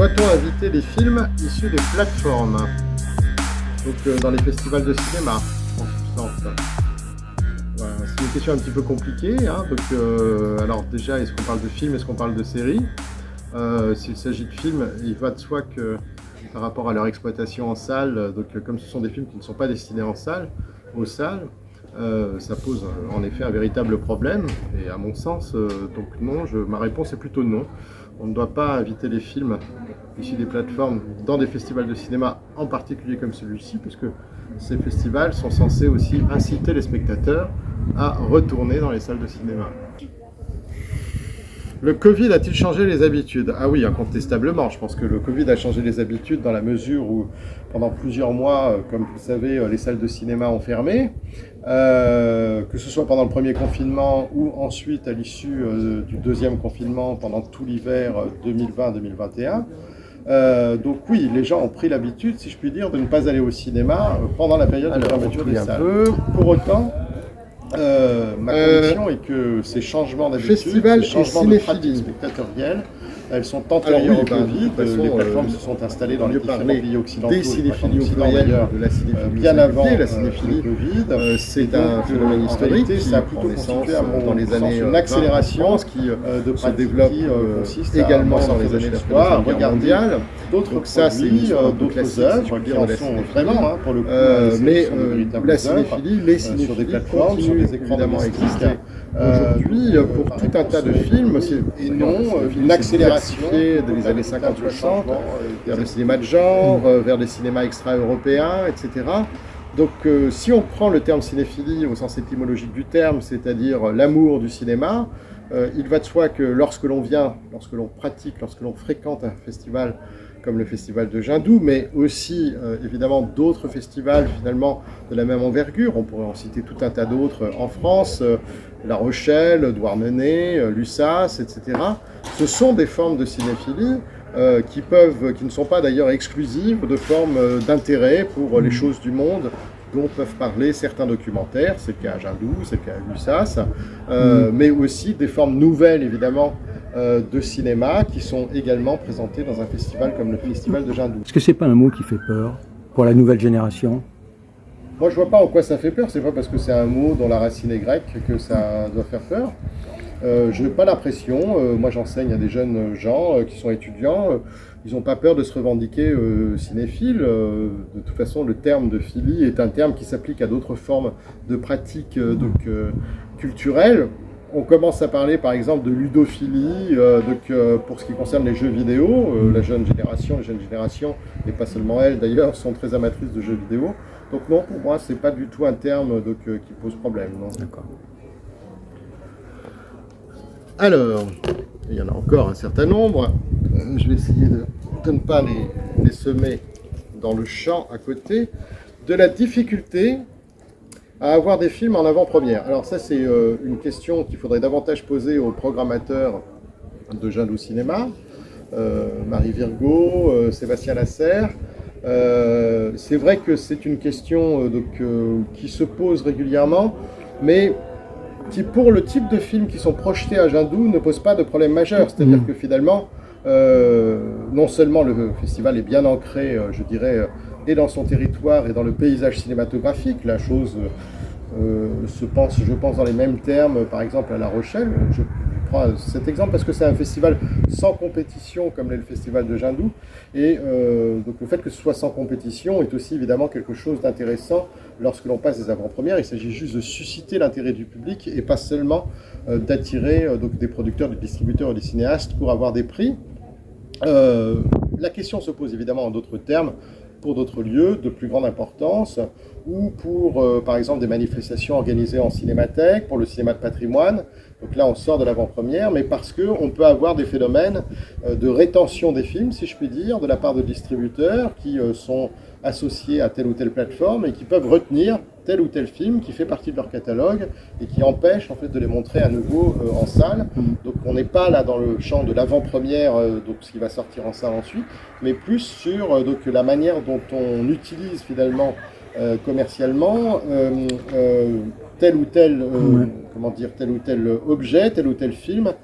Doit-on inviter les films issus des plateformes, donc dans les festivals de cinéma, en substance? Voilà, c'est une question un petit peu compliquée, hein. Alors déjà, est-ce qu'on parle de films, est-ce qu'on parle de séries? S'il s'agit de films, il va de soi que par rapport à leur exploitation en salle, comme ce sont des films qui ne sont pas destinés aux salles, ça pose en effet un véritable problème. Et à mon sens, donc non, ma réponse est plutôt non. On ne doit pas inviter les films issus des plateformes dans des festivals de cinéma, en particulier comme celui-ci, puisque ces festivals sont censés aussi inciter les spectateurs à retourner dans les salles de cinéma. Le Covid a-t-il changé les habitudes? Ah oui, incontestablement. Je pense que le Covid a changé les habitudes dans la mesure où, pendant plusieurs mois, comme vous le savez, les salles de cinéma ont fermé. Que ce soit pendant le premier confinement ou ensuite à l'issue du deuxième confinement pendant tout l'hiver 2020-2021. Donc oui, les gens ont pris l'habitude, si je puis dire, de ne pas aller au cinéma pendant la période de fermeture des salles. Pour autant, ma conviction est que ces changements d'habitude, ces changements de pratiques spectatorielles, elles sont antérieures au Covid. Les plateformes se sont installées dans les différents pays occidentaux, des cinéphilies d'ailleurs, de la cinéphilie bien avant la cinéphilie. le Covid. C'est un phénomène historique qui ça a plutôt constitué dans les années une accélération de se développe également dans les années d'histoire mondiale. D'autres ça, c'est d'autres œuvres qui en sont vraiment, pour le coup, mais la cinéphilie, les cinéphiles sur des plateformes, sur des écrans évidemment domestiques. exister. Aujourd'hui, pour tout un tas de films, et non une accélération des années 50-60 vers le cinéma de genre, vers des cinémas extra-européens, etc. Donc si on prend le terme cinéphilie au sens étymologique du terme, c'est-à-dire l'amour du cinéma, il va de soi que lorsque l'on pratique, lorsque l'on fréquente un festival comme le festival de Jindoux, mais aussi évidemment d'autres festivals finalement de la même envergure, on pourrait en citer tout un tas d'autres en France, La Rochelle, Douarnenez, Lussas, etc. Ce sont des formes de cinéphilie qui ne sont pas d'ailleurs exclusives de formes d'intérêt pour les choses du monde dont peuvent parler certains documentaires, c'est le cas à Jindoux, c'est le cas à Lussas, mais aussi des formes nouvelles évidemment de cinéma qui sont également présentées dans un festival comme le festival de Jindoux. Est-ce que c'est pas un mot qui fait peur pour la nouvelle génération? Moi je vois pas en quoi ça fait peur, c'est pas parce que c'est un mot dont la racine est grecque que ça doit faire peur. Je n'ai pas l'impression, moi j'enseigne à des jeunes gens qui sont étudiants, ils n'ont pas peur de se revendiquer cinéphiles. De toute façon, le terme de philie est un terme qui s'applique à d'autres formes de pratiques culturelles. On commence à parler par exemple de ludophilie pour ce qui concerne les jeux vidéo. Les jeunes générations, et pas seulement elles d'ailleurs, sont très amatrices de jeux vidéo. Donc non, pour moi, c'est pas du tout un terme qui pose problème. Non. D'accord. Alors, il y en a encore un certain nombre. Je vais essayer de ne pas les semer dans le champ à côté. De la difficulté à avoir des films en avant-première. Alors ça, c'est une question qu'il faudrait davantage poser aux programmateurs de Jindoux Cinéma, Marie Virgo, Sébastien Lasserre. C'est vrai que c'est une question qui se pose régulièrement, mais qui, pour le type de films qui sont projetés à Jindoux, ne pose pas de problème majeur. C'est-à-dire que finalement, non seulement le festival est bien ancré, je dirais, et dans son territoire et dans le paysage cinématographique, la chose je pense, dans les mêmes termes, par exemple à La Rochelle. Je prends cet exemple parce que c'est un festival sans compétition comme l'est le festival de Jindoux, et donc le fait que ce soit sans compétition est aussi évidemment quelque chose d'intéressant lorsque l'on passe des avant-premières. Il s'agit juste de susciter l'intérêt du public et pas seulement d'attirer des producteurs, des distributeurs et des cinéastes pour avoir des prix. La question se pose évidemment en d'autres termes pour d'autres lieux de plus grande importance, ou pour, par exemple, des manifestations organisées en cinémathèque, pour le cinéma de patrimoine. Donc là, on sort de l'avant-première, mais parce qu'on peut avoir des phénomènes de rétention des films, si je puis dire, de la part de distributeurs qui sont associés à telle ou telle plateforme et qui peuvent retenir tel ou tel film qui fait partie de leur catalogue et qui empêche en fait de les montrer à nouveau en salle. Donc on n'est pas là dans le champ de l'avant-première, donc ce qui va sortir en salle ensuite, mais plus sur la manière dont on utilise finalement commercialement tel ou tel objet, tel ou tel film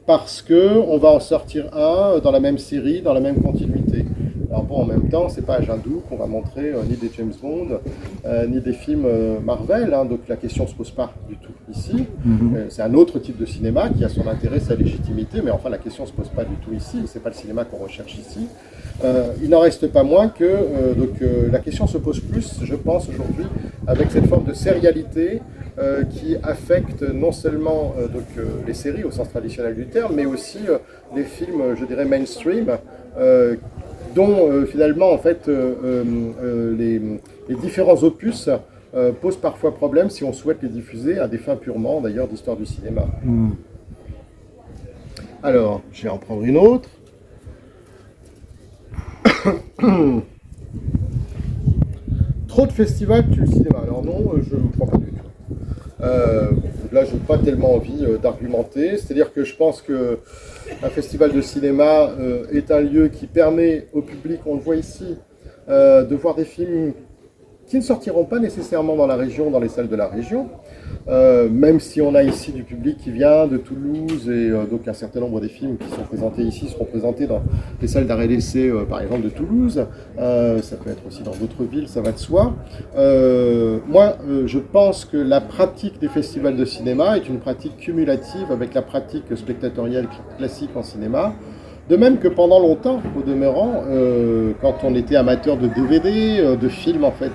parce qu'on va en sortir un dans la même série, dans la même continuité. Alors bon, en même temps, c'est pas à Jindou qu'on va montrer ni des James Bond, ni des films Marvel, hein, donc la question se pose pas du tout ici. C'est un autre type de cinéma qui a son intérêt, sa légitimité, mais enfin la question se pose pas du tout ici, c'est pas le cinéma qu'on recherche ici. Il n'en reste pas moins que la question se pose plus, je pense, aujourd'hui, avec cette forme de sérialité qui affecte non seulement les séries au sens traditionnel du terme, mais aussi les films, je dirais, mainstream, dont finalement, en fait, les différents opus posent parfois problème si on souhaite les diffuser à des fins purement, d'ailleurs, d'histoire du cinéma. Alors, je vais en prendre une autre. Trop de festivals tue le cinéma. Alors non, je ne crois pas du tout. Là, je n'ai pas tellement envie d'argumenter. C'est-à-dire que je pense qu'un festival de cinéma est un lieu qui permet au public, on le voit ici, de voir des films qui ne sortiront pas nécessairement dans la région, dans les salles de la région, même si on a ici du public qui vient de Toulouse, et donc un certain nombre des films qui sont présentés ici seront présentés dans les salles d'arrêt d'essai, par exemple de Toulouse, ça peut être aussi dans d'autres villes, ça va de soi. Moi, je pense que la pratique des festivals de cinéma est une pratique cumulative avec la pratique spectatorielle classique en cinéma. De même que pendant longtemps, au demeurant, quand on était amateur de DVD, de films en fait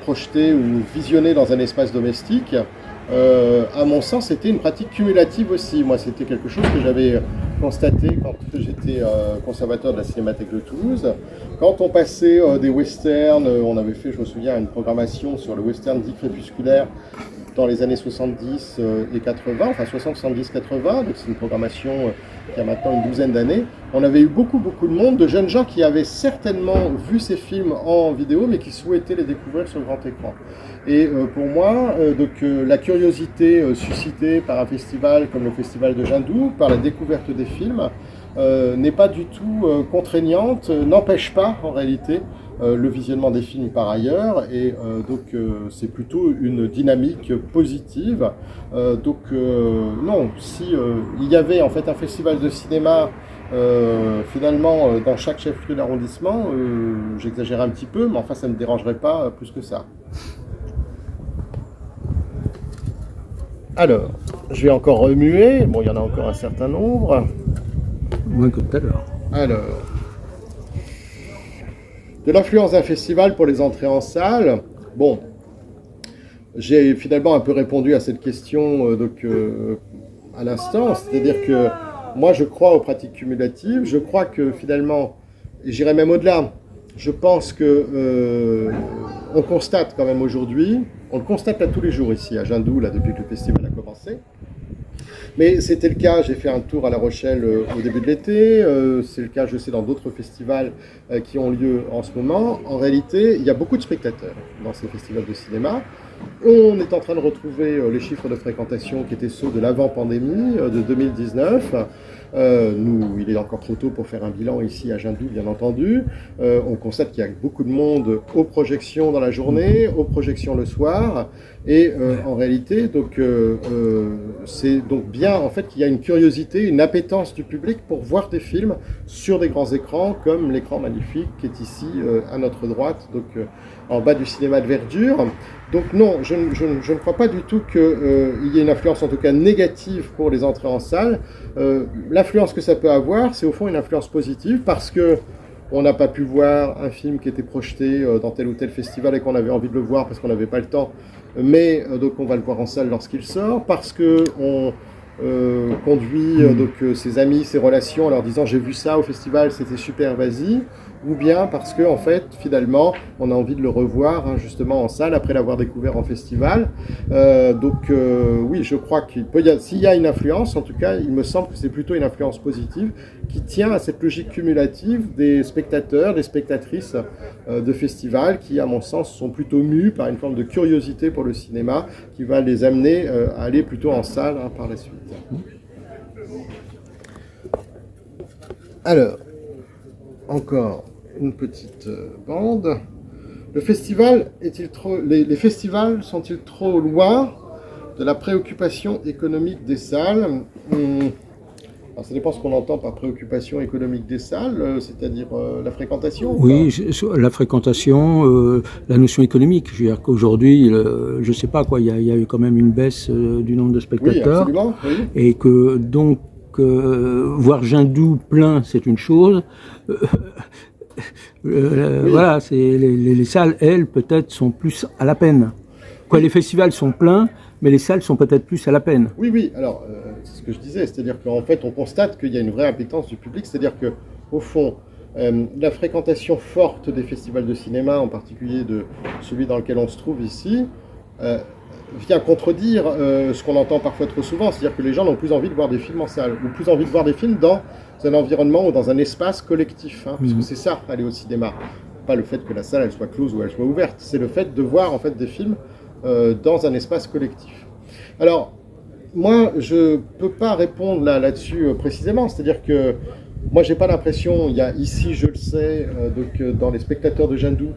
projetés ou visionnés dans un espace domestique, à mon sens, c'était une pratique cumulative aussi. Moi, c'était quelque chose que j'avais constaté quand j'étais conservateur de la Cinémathèque de Toulouse. Quand on passait des westerns, on avait fait, je me souviens, une programmation sur le western dit crépusculaire dans les années 70 et 80, enfin 60, 70, 80, donc c'est une programmation qui a maintenant une douzaine d'années. On avait eu beaucoup de monde, de jeunes gens qui avaient certainement vu ces films en vidéo, mais qui souhaitaient les découvrir sur le grand écran. Et pour moi, la curiosité suscitée par un festival comme le Festival de Jindou, par la découverte des films, n'est pas du tout contraignante, n'empêche pas en réalité le visionnement des films par ailleurs, et c'est plutôt une dynamique positive. Non, si il y avait en fait un festival de cinéma finalement dans chaque chef-lieu d'arrondissement, j'exagère un petit peu, mais enfin ça ne me dérangerait pas plus que ça. Alors, je vais encore remuer, bon il y en a encore un certain nombre. Moins que tout à l'heure. Alors, de l'influence d'un festival pour les entrées en salle, bon, j'ai finalement un peu répondu à cette question à l'instant, c'est-à-dire que moi je crois aux pratiques cumulatives, je crois que finalement, et j'irai même au-delà, je pense que on constate quand même aujourd'hui, on le constate là tous les jours ici à Jindou, là depuis que le festival a commencé. Mais c'était le cas, j'ai fait un tour à La Rochelle au début de l'été, c'est le cas je sais dans d'autres festivals qui ont lieu en ce moment. En réalité, il y a beaucoup de spectateurs dans ces festivals de cinéma. On est en train de retrouver les chiffres de fréquentation qui étaient ceux de l'avant-pandémie de 2019. Il est encore trop tôt pour faire un bilan ici à Jindou, bien entendu. On constate qu'il y a beaucoup de monde aux projections dans la journée, aux projections le soir. Et en réalité, c'est donc bien en fait qu'il y a une curiosité, une appétence du public pour voir des films sur des grands écrans, comme l'écran magnifique qui est ici à notre droite, en bas du cinéma de verdure. Donc non, je ne crois pas du tout qu'il y ait une influence en tout cas négative pour les entrées en salle. L'influence que ça peut avoir, c'est au fond une influence positive parce que on n'a pas pu voir un film qui était projeté dans tel ou tel festival et qu'on avait envie de le voir parce qu'on n'avait pas le temps. Mais donc on va le voir en salle lorsqu'il sort, parce qu'on conduit ses amis, ses relations en leur disant j'ai vu ça au festival, c'était super, vas-y, ou bien parce que en fait finalement on a envie de le revoir justement en salle après l'avoir découvert en festival. Oui, je crois s'il y a une influence, en tout cas il me semble que c'est plutôt une influence positive qui tient à cette logique cumulative des spectateurs, des spectatrices de festivals qui à mon sens sont plutôt mus par une forme de curiosité pour le cinéma qui va les amener à aller plutôt en salle par la suite. Alors, encore une petite bande. Le festival les festivals sont-ils trop loin de la préoccupation économique des salles ? Alors ça dépend ce qu'on entend par préoccupation économique des salles, c'est-à-dire la fréquentation. Oui, la fréquentation, la notion économique. Je veux dire qu'aujourd'hui, je sais pas quoi, il y a eu quand même une baisse du nombre de spectateurs. Oui, absolument. Oui. Et que donc voir Jindou plein, c'est une chose. Oui. Voilà, c'est les salles, elles, peut-être, sont plus à la peine. Quoi, les festivals sont pleins, mais les salles sont peut-être plus à la peine. Oui, oui. Alors, c'est ce que je disais, c'est-à-dire qu'en fait, on constate qu'il y a une vraie appétence du public, c'est-à-dire que, au fond, la fréquentation forte des festivals de cinéma, en particulier de celui dans lequel on se trouve ici, vient contredire ce qu'on entend parfois trop souvent, c'est-à-dire que les gens n'ont plus envie de voir des films en salle, ou plus envie de voir des films dans un environnement ou dans un espace collectif, hein, puisque c'est ça, aller au cinéma. Pas le fait que la salle elle soit close ou elle soit ouverte, c'est le fait de voir en fait des films dans un espace collectif. Alors, moi, je peux pas répondre là-dessus précisément, c'est-à-dire que moi, j'ai pas l'impression, il y a ici, je le sais, dans les spectateurs de Jindou,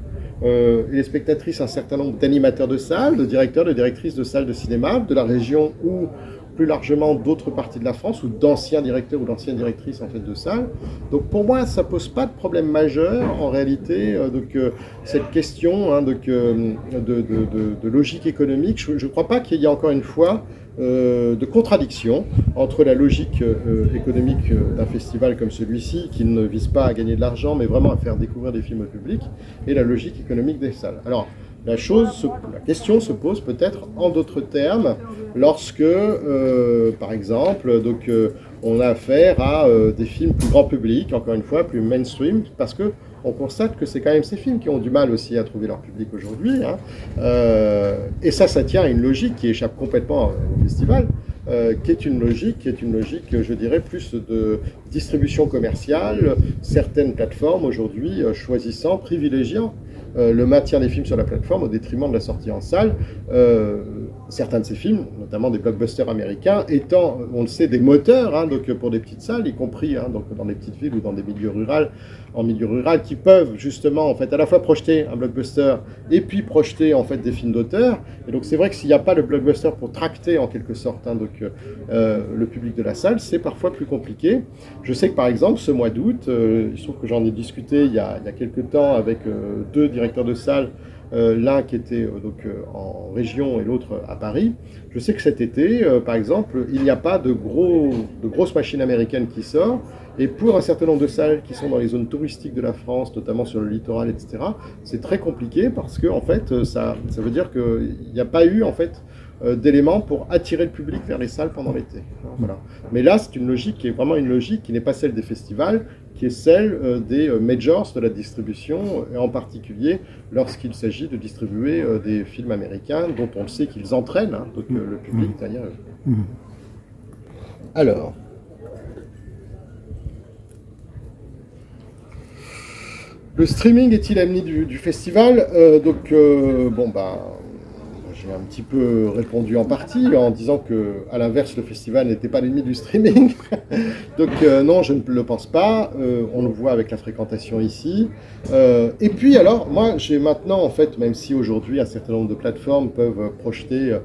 et les spectatrices, un certain nombre d'animateurs de salles, de directeurs, de directrices de salles de cinéma, de la région ou plus largement d'autres parties de la France, ou d'anciens directeurs ou d'anciennes directrices en fait, de salles. Donc pour moi, ça ne pose pas de problème majeur en réalité, cette question hein, de logique économique. Je ne crois pas qu'il y ait encore une fois de contradiction entre la logique économique d'un festival comme celui-ci, qui ne vise pas à gagner de l'argent, mais vraiment à faire découvrir des films au public, et la logique économique des salles. Alors, la question se pose peut-être en d'autres termes lorsque, par exemple, on a affaire à des films plus grand public, encore une fois, plus mainstream, parce que on constate que c'est quand même ces films qui ont du mal aussi à trouver leur public aujourd'hui. Hein. Et ça tient à une logique qui échappe complètement au festival, qui est une logique, je dirais, plus de distribution commerciale, certaines plateformes aujourd'hui privilégiant le maintien des films sur la plateforme au détriment de la sortie en salle. Certains de ces films, notamment des blockbusters américains, étant, on le sait, des moteurs hein, pour des petites salles, y compris hein, dans des petites villes ou dans des milieux ruraux, qui peuvent justement en fait à la fois projeter un blockbuster et puis projeter en fait des films d'auteur. Et donc c'est vrai que s'il n'y a pas le blockbuster pour tracter en quelque sorte hein, le public de la salle, c'est parfois plus compliqué. Je sais que par exemple ce mois d'août, il se trouve que j'en ai discuté il y a quelques temps avec deux directeurs de salle. L'un qui était en région et l'autre à Paris. Je sais que cet été, par exemple, il n'y a pas de grosses machines américaines qui sortent. Et pour un certain nombre de salles qui sont dans les zones touristiques de la France, notamment sur le littoral, etc., c'est très compliqué parce que en fait, ça veut dire qu'il n'y a pas eu en fait d'éléments pour attirer le public vers les salles pendant l'été. Voilà. Mais là, c'est une logique qui est vraiment une logique qui n'est pas celle des festivals, qui est celle des majors de la distribution, et en particulier lorsqu'il s'agit de distribuer des films américains dont on sait qu'ils entraînent hein, le public derrière eux. Alors, le streaming est-il l'ennemi du festival j'ai un petit peu répondu en partie en disant que, à l'inverse, le festival n'était pas l'ennemi du streaming. Donc non, je ne le pense pas. On le voit avec la fréquentation ici. Et puis alors, moi, j'ai maintenant, en fait, même si aujourd'hui un certain nombre de plateformes peuvent projeter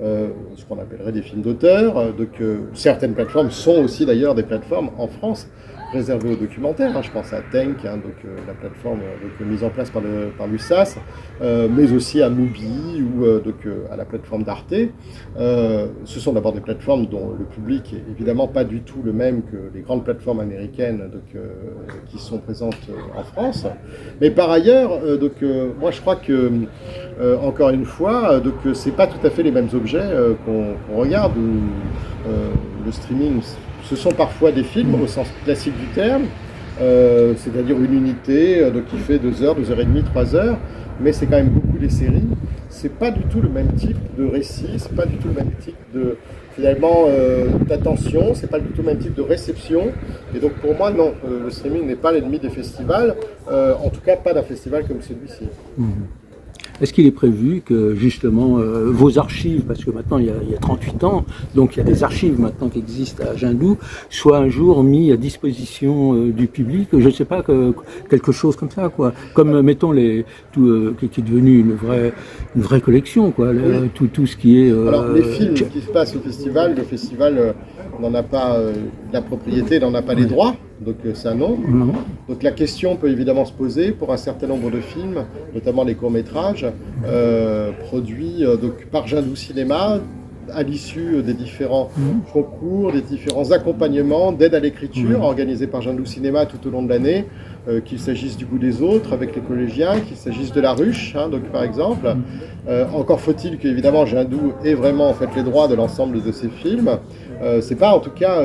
ce qu'on appellerait des films d'auteur, certaines plateformes sont aussi d'ailleurs des plateformes en France réservé aux documentaires. Hein, je pense à Tenk, hein, la plateforme mise en place par l'USAS, mais aussi à Mubi ou à la plateforme d'Arte. Ce sont d'abord des plateformes dont le public est évidemment pas du tout le même que les grandes plateformes américaines qui sont présentes en France. Mais par ailleurs, moi je crois que, encore une fois, c'est pas tout à fait les mêmes objets qu'on regarde, où le streaming, ce sont parfois des films au sens classique du terme, c'est-à-dire une unité qui fait 2 heures, 2 heures et demie, 3 heures, mais c'est quand même beaucoup des séries. C'est pas du tout le même type de récit, c'est pas du tout le même type de d'attention, c'est pas du tout le même type de réception. Et donc pour moi, non, le streaming n'est pas l'ennemi des festivals, en tout cas pas d'un festival comme celui-ci. Est-ce qu'il est prévu que justement vos archives, parce que maintenant il y a 38 ans, donc il y a des archives maintenant qui existent à Jindou, soient un jour mis à disposition du public, je ne sais pas, quelque chose comme ça, quoi. Comme mettons qui est devenu une vraie collection, quoi. Tout ce qui est. Alors les films qui se passent au festival, le festival n'en a pas la propriété, n'en a pas les droits, donc ça non. Donc la question peut évidemment se poser pour un certain nombre de films, notamment les courts-métrages, produits donc, par Jindou Cinéma, à l'issue des différents concours, des différents accompagnements d'aide à l'écriture organisés par Jindou Cinéma tout au long de l'année, qu'il s'agisse du goût des autres avec les collégiens, qu'il s'agisse de La Ruche, donc, par exemple. Encore faut-il qu'évidemment Jindou ait vraiment en fait, les droits de l'ensemble de ces films. C'est pas en tout cas,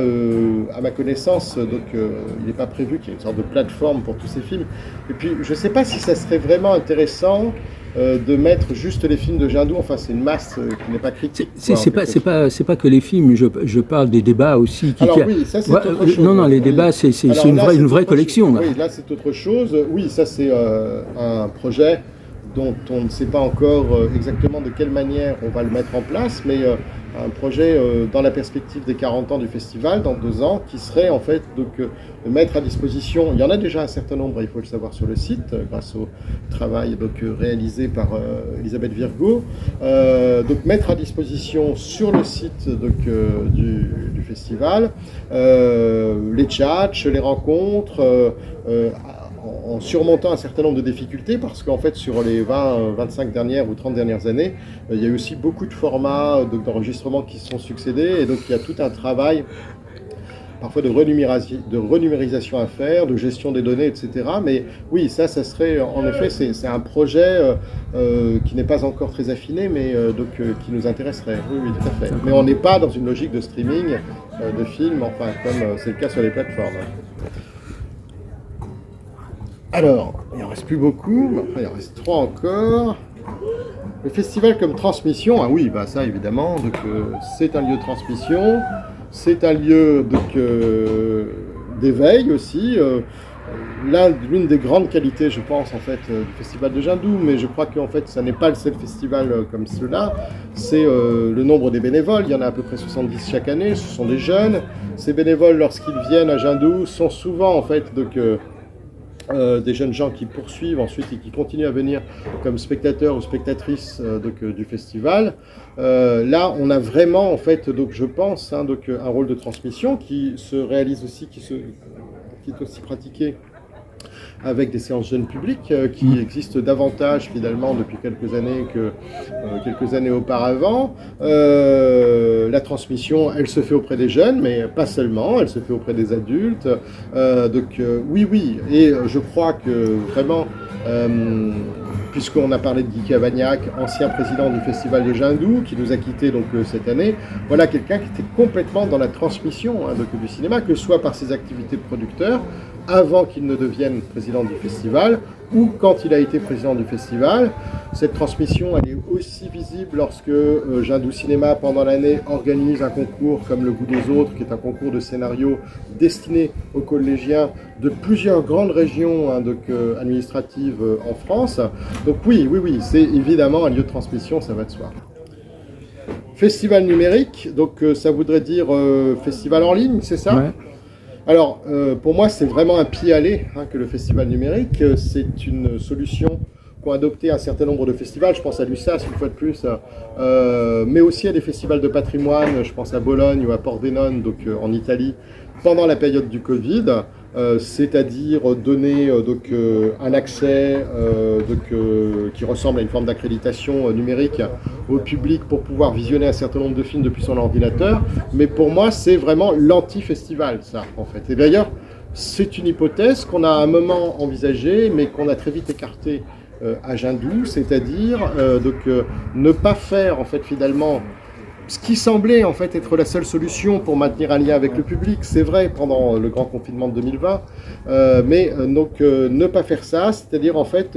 à ma connaissance, donc il n'est pas prévu qu'il y ait une sorte de plateforme pour tous ces films. Et puis je ne sais pas si ça serait vraiment intéressant de mettre juste les films de Jindou, enfin c'est une masse qui n'est pas critique. C'est pas que les films, je parle des débats aussi. Alors oui, ça c'est autre chose. Non, les débats, c'est une vraie collection. Là. Oui, là c'est autre chose. Oui, ça c'est un projet dont on ne sait pas encore exactement de quelle manière on va le mettre en place, mais un projet dans la perspective des 40 ans du festival, dans 2 ans, qui serait en fait donc, de mettre à disposition, il y en a déjà un certain nombre, il faut le savoir, sur le site, grâce au travail donc, réalisé par Elisabeth Virgo, donc mettre à disposition sur le site donc, du festival les tchatches, les rencontres, en surmontant un certain nombre de difficultés, parce qu'en fait, sur les 25 dernières ou 30 dernières années, il y a eu aussi beaucoup de formats d'enregistrement qui se sont succédés, et donc il y a tout un travail, parfois de renumérisation à faire, de gestion des données, etc. Mais oui, ça serait, en effet, c'est un projet qui n'est pas encore très affiné, mais qui nous intéresserait. Oui, tout à fait. Mais on n'est pas dans une logique de streaming de films, enfin, comme c'est le cas sur les plateformes. Alors, il n'en reste plus beaucoup, mais enfin, il en reste 3 encore. Le festival comme transmission, ah oui, bah ça évidemment, donc c'est un lieu de transmission, c'est un lieu d'éveil aussi. L'une des grandes qualités, je pense, en fait, du festival de Jindou, mais je crois qu'en fait, ça n'est pas le seul festival comme cela, c'est le nombre des bénévoles. Il y en a à peu près 70 chaque année, ce sont des jeunes. Ces bénévoles, lorsqu'ils viennent à Jindou, sont souvent, en fait, donc, des jeunes gens qui poursuivent ensuite et qui continuent à venir comme spectateurs ou spectatrices du festival. Là, on a vraiment, en fait, donc, je pense, donc, un rôle de transmission qui se réalise aussi, qui est aussi pratiqué avec des séances jeunes publics qui existent davantage finalement depuis quelques années que quelques années auparavant. La transmission, elle se fait auprès des jeunes, mais pas seulement, elle se fait auprès des adultes. Oui, et je crois que vraiment, puisqu'on a parlé de Guy Cavagnac, ancien président du Festival de Jindou, qui nous a quittés donc, cette année, voilà quelqu'un qui était complètement dans la transmission du cinéma, que ce soit par ses activités de producteur, avant qu'il ne devienne président du festival, ou quand il a été président du festival. Cette transmission, elle est aussi visible lorsque Jindou Cinéma, pendant l'année, organise un concours comme Le Goût des Autres, qui est un concours de scénario destiné aux collégiens de plusieurs grandes régions administratives en France. Donc oui, c'est évidemment un lieu de transmission, ça va de soi. Festival numérique, donc ça voudrait dire festival en ligne, c'est ça ? Ouais. Alors, pour moi, c'est vraiment un pied-aller que le festival numérique. C'est une solution qu'ont adopté un certain nombre de festivals. Je pense à l'USAS, une fois de plus, mais aussi à des festivals de patrimoine. Je pense à Bologne ou à Pordenone, donc en Italie, pendant la période du Covid. C'est-à-dire donner un accès qui ressemble à une forme d'accréditation numérique au public pour pouvoir visionner un certain nombre de films depuis son ordinateur. Mais pour moi, c'est vraiment l'anti-festival, ça, en fait. Et d'ailleurs, c'est une hypothèse qu'on a à un moment envisagée, mais qu'on a très vite écartée à Jindou, c'est-à-dire ne pas faire, en fait, finalement, ce qui semblait en fait être la seule solution pour maintenir un lien avec le public, c'est vrai pendant le grand confinement de 2020, mais ne pas faire ça, c'est-à-dire en fait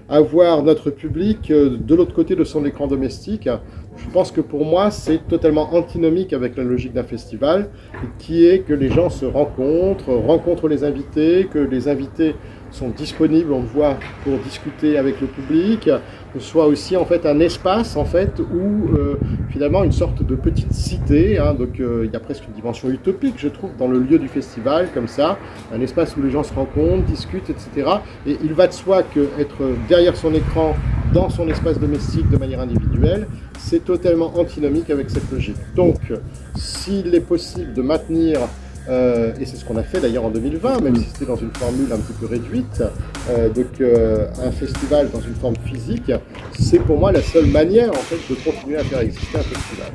avoir notre public de l'autre côté de son écran domestique. Je pense que pour moi c'est totalement antinomique avec la logique d'un festival, qui est que les gens se rencontrent les invités, que les invités sont disponibles, on le voit, pour discuter avec le public, que ce soit aussi en fait un espace en fait où finalement une sorte de petite cité, il y a presque une dimension utopique je trouve dans le lieu du festival comme ça, un espace où les gens se rencontrent, discutent, etc. Et il va de soi qu'être derrière son écran dans son espace domestique de manière individuelle, c'est totalement antinomique avec cette logique. Donc, s'il est possible de maintenir, et c'est ce qu'on a fait d'ailleurs en 2020, même si c'était dans une formule un petit peu réduite, un festival dans une forme physique, c'est pour moi la seule manière en fait de continuer à faire exister un festival.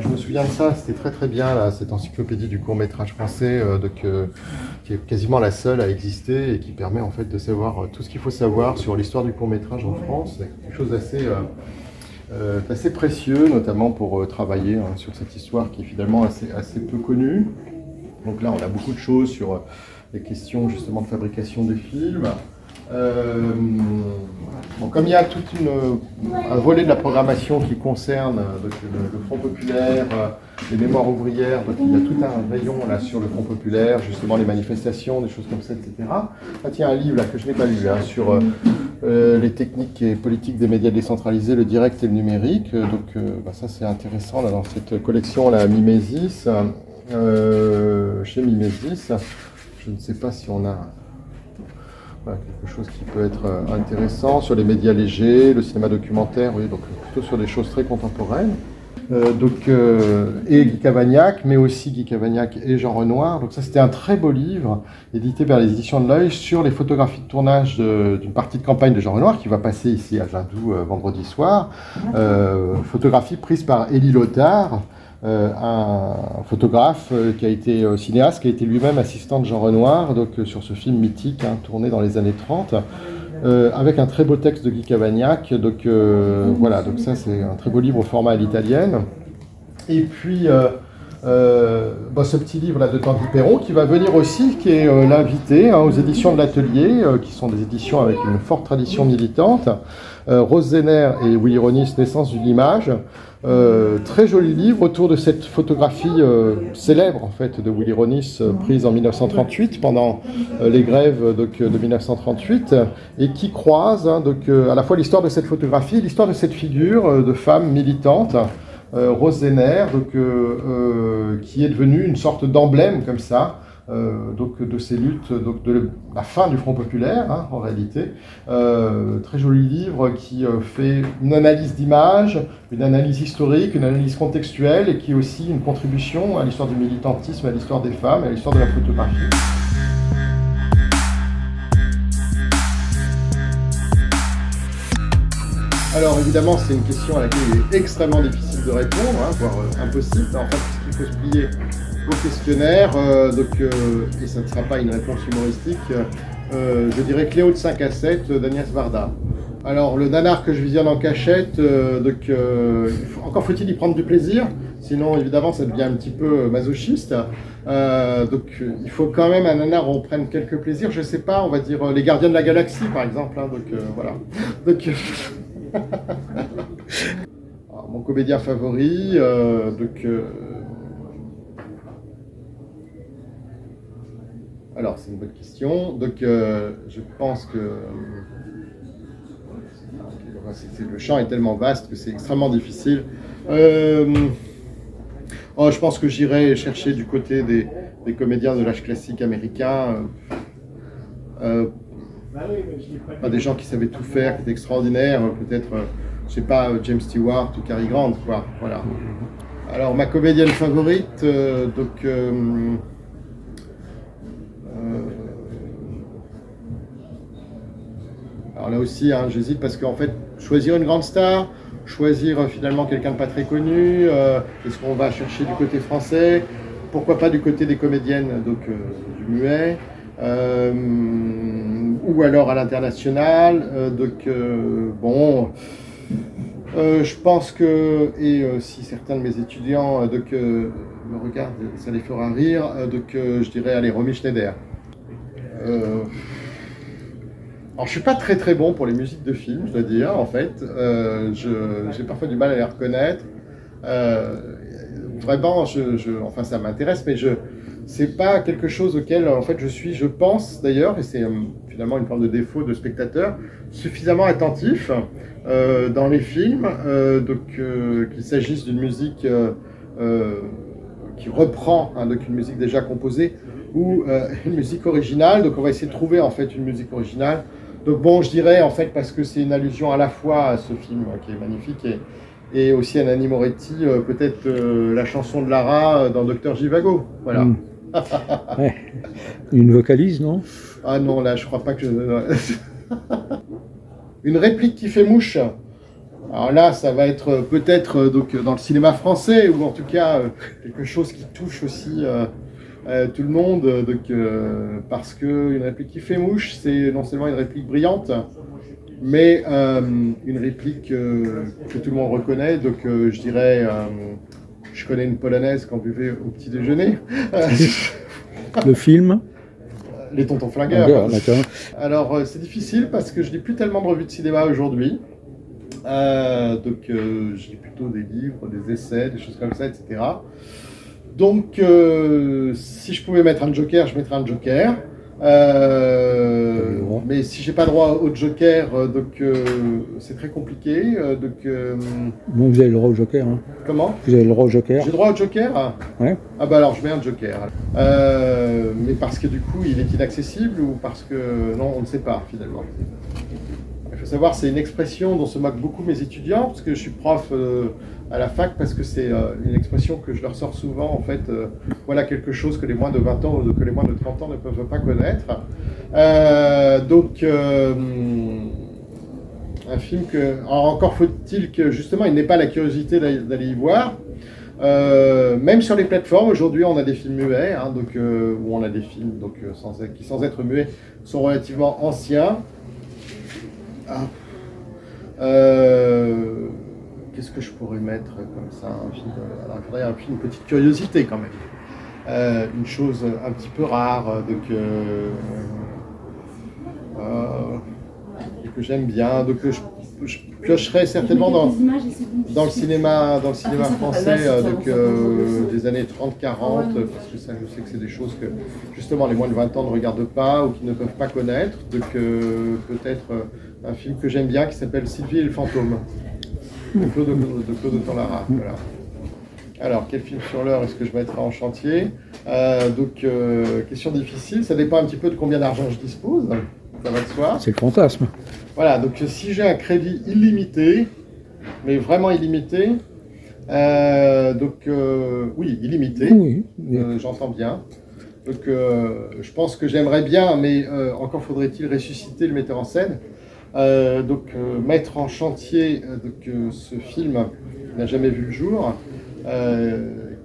Je me souviens de ça, c'était très très bien là, cette encyclopédie du court-métrage français, qui est quasiment la seule à exister et qui permet en fait de savoir tout ce qu'il faut savoir sur l'histoire du court-métrage en France. C'est quelque chose d'assez précieux, notamment pour travailler sur cette histoire qui est finalement assez peu connue. Donc là, on a beaucoup de choses sur les questions justement de fabrication des films. Comme il y a tout un volet de la programmation qui concerne le Front populaire, les mémoires ouvrières, donc il y a tout un rayon là sur le Front populaire, justement les manifestations, des choses comme ça, etc. Là, il y a un livre là, que je n'ai pas lu sur les techniques et politiques des médias décentralisés, le direct et le numérique. Ça c'est intéressant là, dans cette collection là, Mimesis, chez Mimesis. Je ne sais pas si on a... Voilà, quelque chose qui peut être intéressant sur les médias légers, le cinéma documentaire, oui, donc plutôt sur des choses très contemporaines. Et Guy Cavagnac, mais aussi Guy Cavagnac et Jean Renoir. Donc ça, c'était un très beau livre, édité par les éditions de l'Œil, sur les photographies de tournage d'une partie de campagne de Jean Renoir, qui va passer ici à Jindou vendredi soir. Photographie prise par Élie Lothar, un photographe qui a été cinéaste, qui a été lui-même assistant de Jean Renoir, sur ce film mythique tourné dans les années 30, avec un très beau texte de Guy Cavagnac. Voilà, donc ça c'est un très beau livre au format à l'italienne. Et puis ce petit livre là de Tanguy Perron qui va venir aussi, qui est l'invité aux éditions de l'Atelier, qui sont des éditions avec une forte tradition militante. Rose Zenner et Willy Ronis, Naissance d'une image. Très joli livre autour de cette photographie célèbre en fait de Willy Ronis, prise en 1938 pendant les grèves de 1938, et qui croise à la fois l'histoire de cette photographie et l'histoire de cette figure de femme militante, Rose Zenner, qui est devenue une sorte d'emblème comme ça. De ces luttes, de la fin du Front populaire, en réalité. Très joli livre qui fait une analyse d'image, une analyse historique, une analyse contextuelle, et qui est aussi une contribution à l'histoire du militantisme, à l'histoire des femmes, à l'histoire de la photographie. Alors évidemment, c'est une question à laquelle il est extrêmement difficile de répondre, voire impossible. En fait, puisqu'il faut se plier au questionnaire, et ça ne sera pas une réponse humoristique, je dirais Cléo de 5 à 7 d'Agnès Varda. Alors le nanar que je visionne en cachette, encore faut-il y prendre du plaisir, sinon évidemment ça devient un petit peu masochiste. Il faut quand même un nanar où on prenne quelques plaisirs, je sais pas, on va dire Les Gardiens de la Galaxie par exemple, voilà. Alors, mon comédien favori, alors, c'est une bonne question. Je pense que le champ est tellement vaste que c'est extrêmement difficile. Je pense que j'irai chercher du côté des comédiens de l'âge classique américain. Des gens qui savaient tout faire, qui étaient extraordinaires. Peut-être, je sais pas, James Stewart ou Cary Grant, quoi. Voilà. Alors, ma comédienne favorite, alors là aussi, j'hésite parce qu'en fait, choisir une grande star, choisir finalement quelqu'un de pas très connu, est-ce qu'on va chercher du côté français, pourquoi pas du côté des comédiennes, du muet, ou alors à l'international, je pense que, et si certains de mes étudiants me regardent, ça les fera rire, je dirais, allez, Romy Schneider. Alors, je suis pas très très bon pour les musiques de films, je dois dire, en fait. J'ai parfois du mal à les reconnaître. Euh, Vraiment, enfin, ça m'intéresse, mais c'est pas quelque chose auquel, en fait, je pense d'ailleurs, et c'est finalement une forme de défaut de spectateur, suffisamment attentif dans les films, qu'il s'agisse d'une musique qui reprend donc une musique déjà composée ou une musique originale. Donc, on va essayer de trouver en fait une musique originale. Donc bon, je dirais en fait parce que c'est une allusion à la fois à ce film qui est magnifique et aussi à Nanni Moretti, peut-être la chanson de Lara dans Docteur Zhivago. Voilà. Ouais. Une vocalise, non? Ah non, là, je crois pas que Une réplique qui fait mouche. Alors là, ça va être peut-être donc dans le cinéma français, ou en tout cas quelque chose qui touche aussi tout le monde, parce qu'une réplique qui fait mouche, c'est non seulement une réplique brillante, mais une réplique que tout le monde reconnaît. Donc je dirais, je connais une polonaise qu'on buvait au petit déjeuner. Le film? Les Tontons Flingueurs. D'accord. Alors c'est difficile parce que je lis plus tellement de revues de cinéma aujourd'hui. Je lis plutôt des livres, des essais, des choses comme ça, etc. Donc, si je pouvais mettre un joker, je mettrais un joker. Mais si j'ai pas droit au joker, c'est très compliqué. Bon, vous avez le droit au joker. Hein. Comment? Vous avez le droit au joker? J'ai droit au joker? Ouais. Ah bah alors je mets un joker. Mais parce que du coup il est inaccessible ou parce que non, on ne sait pas finalement. Il faut savoir, c'est une expression dont se moquent beaucoup mes étudiants, parce que je suis prof à la fac, parce que c'est une expression que je leur sors souvent, en fait, voilà quelque chose que les moins de 20 ans ou que les moins de 30 ans ne peuvent pas connaître. Un film que... Alors, encore faut-il que, justement, il n'ait pas la curiosité d'aller y voir. Même sur les plateformes, aujourd'hui, on a des films muets, hein, où on a des films qui, sans être muets, sont relativement anciens. Qu'est-ce que je pourrais mettre comme ça, un film, alors, il faudrait une petite curiosité quand même. Une chose un petit peu rare, que j'aime bien, je piocherais certainement dans le cinéma français des années 30-40, parce que ça, je sais que c'est des choses que justement les moins de 20 ans ne regardent pas ou qui ne peuvent pas connaître. Donc peut-être un film que j'aime bien qui s'appelle Sylvie et le fantôme, de Claude Autant-Lara. Voilà. Alors, quel film sur l'heure est-ce que je mettrai en chantier? Question difficile, ça dépend un petit peu de combien d'argent je dispose, ça va de soi. C'est le fantasme. Voilà, donc si j'ai un crédit illimité, mais vraiment illimité, oui, illimité, Oui. j'entends bien. Donc je pense que j'aimerais bien, mais encore faudrait-il ressusciter le metteur en scène. Mettre en chantier ce film qui n'a jamais vu le jour,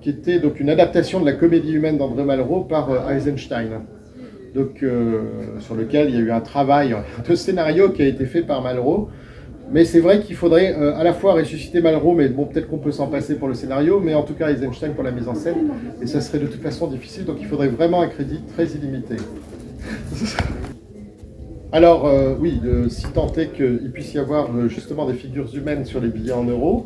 qui était donc une adaptation de la comédie humaine d'André Malraux par Eisenstein. Sur lequel il y a eu un travail de scénario qui a été fait par Malraux. Mais c'est vrai qu'il faudrait à la fois ressusciter Malraux, mais bon, peut-être qu'on peut s'en passer pour le scénario, mais en tout cas Eisenstein pour la mise en scène, et ça serait de toute façon difficile, donc il faudrait vraiment un crédit très illimité. Alors oui, si tant est qu'il puisse y avoir justement des figures humaines sur les billets en euros.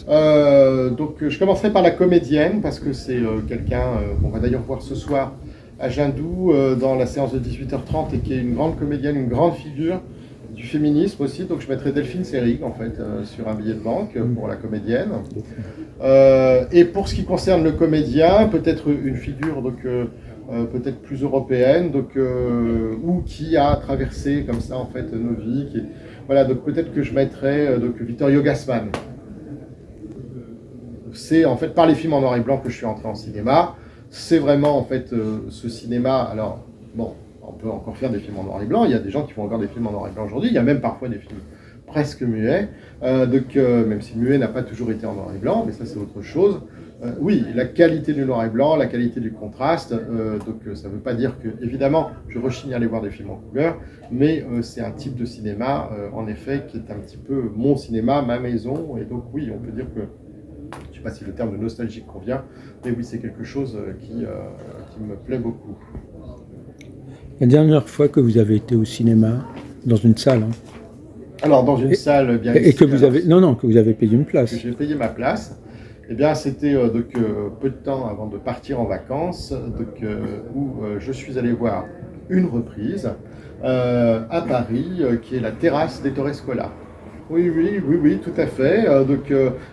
Je commencerai par la comédienne, parce que c'est quelqu'un qu'on va d'ailleurs voir ce soir à Jindou dans la séance de 18h30 et qui est une grande comédienne, une grande figure du féminisme aussi. Donc je mettrai Delphine Seyrig en fait sur un billet de banque pour la comédienne. Et pour ce qui concerne le comédien, peut-être une figure peut-être plus européenne, ou qui a traversé comme ça en fait nos vies. Voilà, donc peut-être que je mettrai Vittorio Gassman. C'est en fait par les films en noir et blanc que je suis entré en cinéma. C'est vraiment en fait ce cinéma. Alors bon, on peut encore faire des films en noir et blanc. Il y a des gens qui font encore des films en noir et blanc aujourd'hui. Il y a même parfois des films presque muets. Même si muet n'a pas toujours été en noir et blanc, mais ça c'est autre chose. Oui, la qualité du noir et blanc, la qualité du contraste. Ça ne veut pas dire que, évidemment, je rechigne à aller voir des films en couleur, mais c'est un type de cinéma, en effet, qui est un petit peu mon cinéma, ma maison. Et donc oui, on peut dire que, je ne sais pas si le terme de nostalgique convient, mais oui, c'est quelque chose qui me plaît beaucoup. La dernière fois que vous avez été au cinéma, dans une salle, hein, Alors, dans une salle bien et ici, que vous avez, que vous avez payé une place. que j'ai payé ma place, eh bien, c'était peu de temps avant de partir en vacances, où je suis allé voir une reprise à Paris, qui est la Terrasse des Torres Scola. Oui, tout à fait.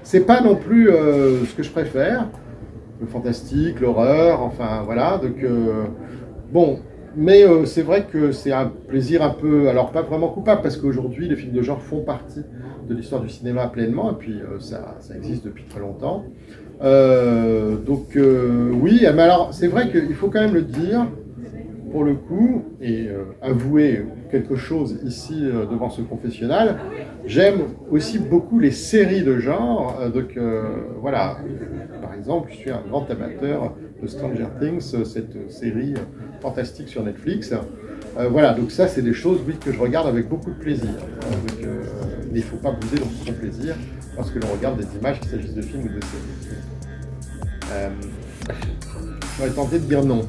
C'est pas non plus ce que je préfère, le fantastique, l'horreur, enfin voilà. Bon, mais c'est vrai que c'est un plaisir un peu, alors pas vraiment coupable, parce qu'aujourd'hui les films de genre font partie de l'histoire du cinéma pleinement, et puis ça existe depuis très longtemps. Oui, mais alors c'est vrai qu'il faut quand même le dire, pour le coup, et avouer quelque chose ici devant ce confessionnal, j'aime aussi beaucoup les séries de genre. Voilà, par exemple, je suis un grand amateur de Stranger Things, cette série fantastique sur Netflix. Voilà, donc ça, c'est des choses, oui, que je regarde avec beaucoup de plaisir. Mais il ne faut pas bouder dans son plaisir lorsque l'on regarde des images, qu'il s'agisse de films ou de séries. J'aurais tenté de dire non.